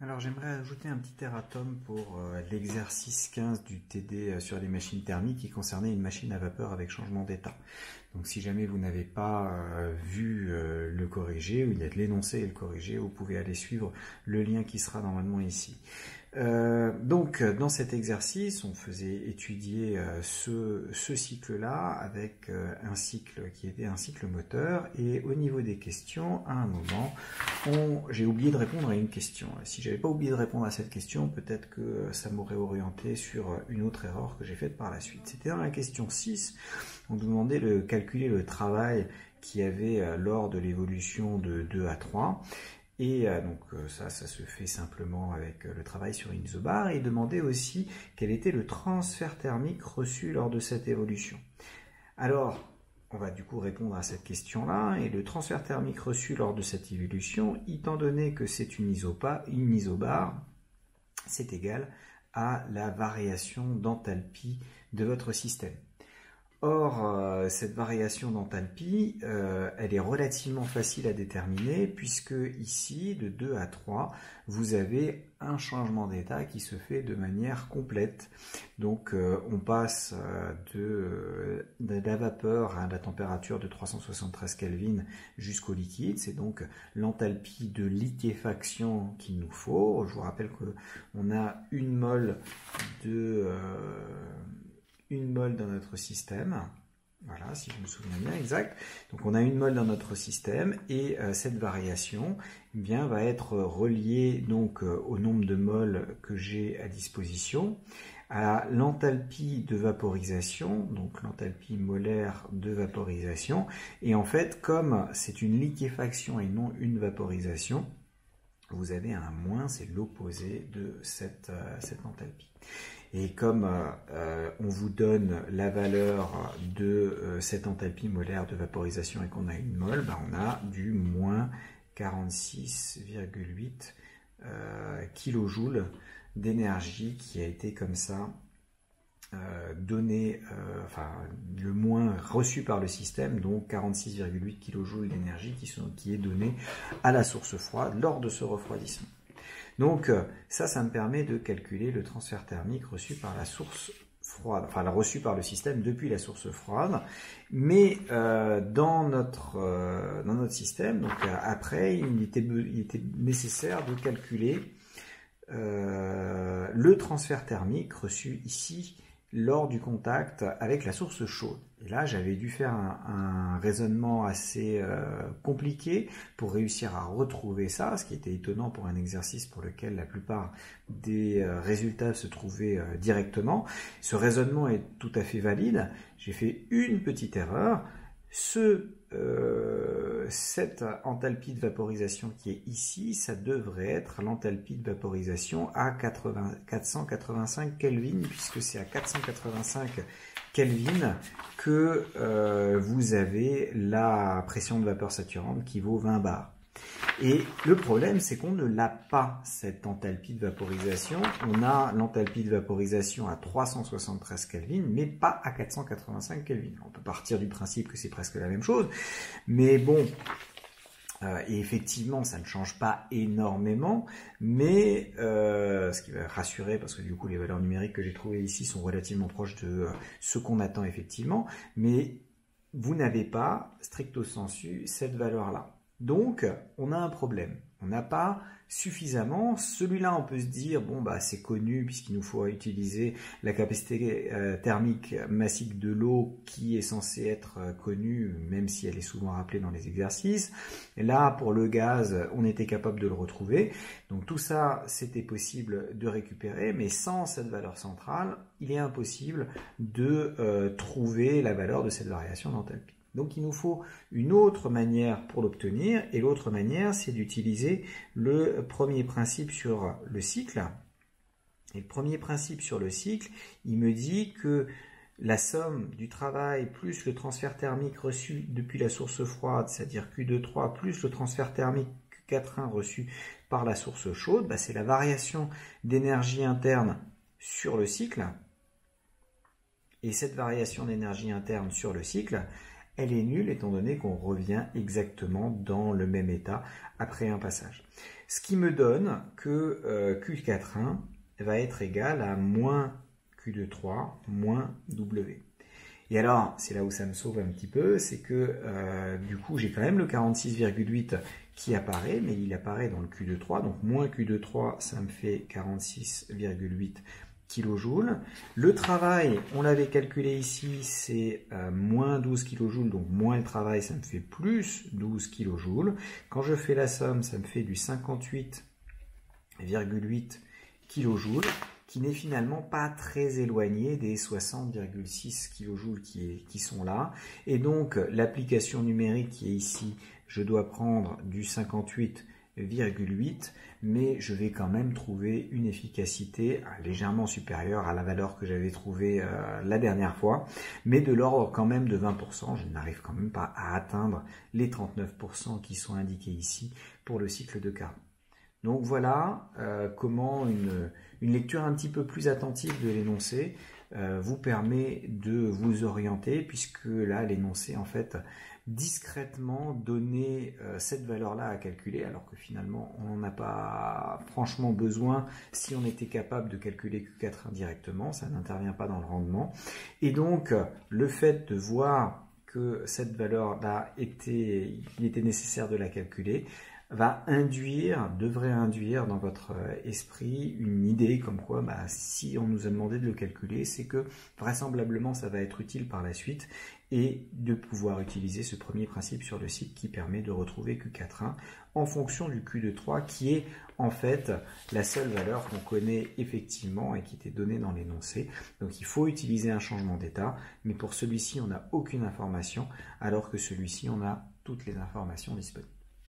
Alors j'aimerais ajouter un petit erratum pour l'exercice 15 du TD sur les machines thermiques qui concernait une machine à vapeur avec changement d'état. Donc si jamais vous n'avez pas vu le corriger, ou il y a de l'énoncé et le corriger, vous pouvez aller suivre le lien qui sera normalement ici. Donc dans cet exercice, on faisait étudier ce cycle-là avec un cycle qui était un cycle moteur, et au niveau des questions, à un moment, j'ai oublié de répondre à une question. Si j'avais pas oublié de répondre à cette question, peut-être que ça m'aurait orienté sur une autre erreur que j'ai faite par la suite. C'était dans la question 6, on nous demandait de calculer le travail qu'il y avait lors de l'évolution de 2 à 3. Et donc ça se fait simplement avec le travail sur une isobar, et demander aussi quel était le transfert thermique reçu lors de cette évolution. Alors, on va du coup répondre à cette question-là, et le transfert thermique reçu lors de cette évolution, étant donné que c'est une isobar, c'est égal à la variation d'enthalpie de votre système. Or, cette variation d'enthalpie, elle est relativement facile à déterminer, puisque ici, de 2 à 3, vous avez un changement d'état qui se fait de manière complète. Donc, on passe de la vapeur à la température de 373 Kelvin jusqu'au liquide. C'est donc l'enthalpie de liquéfaction qu'il nous faut. Je vous rappelle qu'on a une mole dans notre système, voilà, si je me souviens bien, exact. Donc on a une mole dans notre système, et cette variation bien va être reliée donc au nombre de moles que j'ai à disposition, à l'enthalpie de vaporisation, donc l'enthalpie molaire de vaporisation. Et en fait, comme c'est une liquéfaction et non une vaporisation, vous avez un moins, c'est l'opposé de cette enthalpie. Et comme on vous donne la valeur de cette enthalpie molaire de vaporisation et qu'on a une mole, on a du moins 46,8 kJ d'énergie qui a été comme ça donné, enfin le moins reçu par le système, donc 46,8 kJ d'énergie qui est donnée à la source froide lors de ce refroidissement. Donc ça me permet de calculer le transfert thermique reçu par la source froide, enfin reçu par le système depuis la source froide. Mais dans notre système, donc après, il était nécessaire de calculer le transfert thermique reçu ici lors du contact avec la source chaude. Et là, j'avais dû faire un raisonnement assez compliqué pour réussir à retrouver ça, ce qui était étonnant pour un exercice pour lequel la plupart des résultats se trouvaient directement. Ce raisonnement est tout à fait valide. J'ai fait une petite erreur. Cette enthalpie de vaporisation qui est ici, ça devrait être l'enthalpie de vaporisation à 485 Kelvin, puisque c'est à 485 Kelvin que vous avez la pression de vapeur saturante qui vaut 20 bars. Et le problème, c'est qu'on ne l'a pas, cette enthalpie de vaporisation. On a l'enthalpie de vaporisation à 373 Kelvin, mais pas à 485 Kelvin. On peut partir du principe que c'est presque la même chose, mais bon, et effectivement, ça ne change pas énormément, mais ce qui va rassurer, parce que du coup, les valeurs numériques que j'ai trouvées ici sont relativement proches de ce qu'on attend effectivement, mais vous n'avez pas, stricto sensu, cette valeur-là. Donc, on a un problème. On n'a pas suffisamment. Celui-là, on peut se dire, bon, c'est connu puisqu'il nous faut utiliser la capacité thermique massique de l'eau qui est censée être connue, même si elle est souvent rappelée dans les exercices. Et là, pour le gaz, on était capable de le retrouver. Donc, tout ça, c'était possible de récupérer, mais sans cette valeur centrale, il est impossible de trouver la valeur de cette variation d'enthalpie. Donc il nous faut une autre manière pour l'obtenir, et l'autre manière, c'est d'utiliser le premier principe sur le cycle. Et le premier principe sur le cycle, il me dit que la somme du travail plus le transfert thermique reçu depuis la source froide, c'est-à-dire Q23, plus le transfert thermique Q41 reçu par la source chaude, c'est la variation d'énergie interne sur le cycle. Et cette variation d'énergie interne sur le cycle, elle est nulle étant donné qu'on revient exactement dans le même état après un passage. Ce qui me donne que Q4.1 va être égal à moins Q2.3 moins W. Et alors, c'est là où ça me sauve un petit peu, c'est que du coup, j'ai quand même le 46,8 qui apparaît, mais il apparaît dans le Q2.3, donc moins Q2.3, ça me fait 46,8 kJ. Le travail, on l'avait calculé ici, c'est moins 12 kJ, donc moins le travail, ça me fait plus 12 kJ. Quand je fais la somme, ça me fait du 58,8 kJ, qui n'est finalement pas très éloigné des 60,6 kJ qui sont là. Et donc, l'application numérique qui est ici, je dois prendre du 58,8, mais je vais quand même trouver une efficacité légèrement supérieure à la valeur que j'avais trouvée la dernière fois, mais de l'ordre quand même de 20%. Je n'arrive quand même pas à atteindre les 39% qui sont indiqués ici pour le cycle de carbone. Donc voilà comment une lecture un petit peu plus attentive de l'énoncé vous permet de vous orienter, puisque là l'énoncé en fait discrètement donner cette valeur-là à calculer, alors que finalement on n'en a pas franchement besoin si on était capable de calculer Q4.1 directement, ça n'intervient pas dans le rendement. Et donc le fait de voir que cette valeur-là il était nécessaire de la calculer, devrait induire dans votre esprit une idée comme quoi si on nous a demandé de le calculer, c'est que vraisemblablement ça va être utile par la suite, et de pouvoir utiliser ce premier principe sur le site qui permet de retrouver Q4.1 en fonction du Q2.3 qui est en fait la seule valeur qu'on connaît effectivement et qui était donnée dans l'énoncé. Donc il faut utiliser un changement d'état, mais pour celui-ci on n'a aucune information, alors que celui-ci on a toutes les informations disponibles.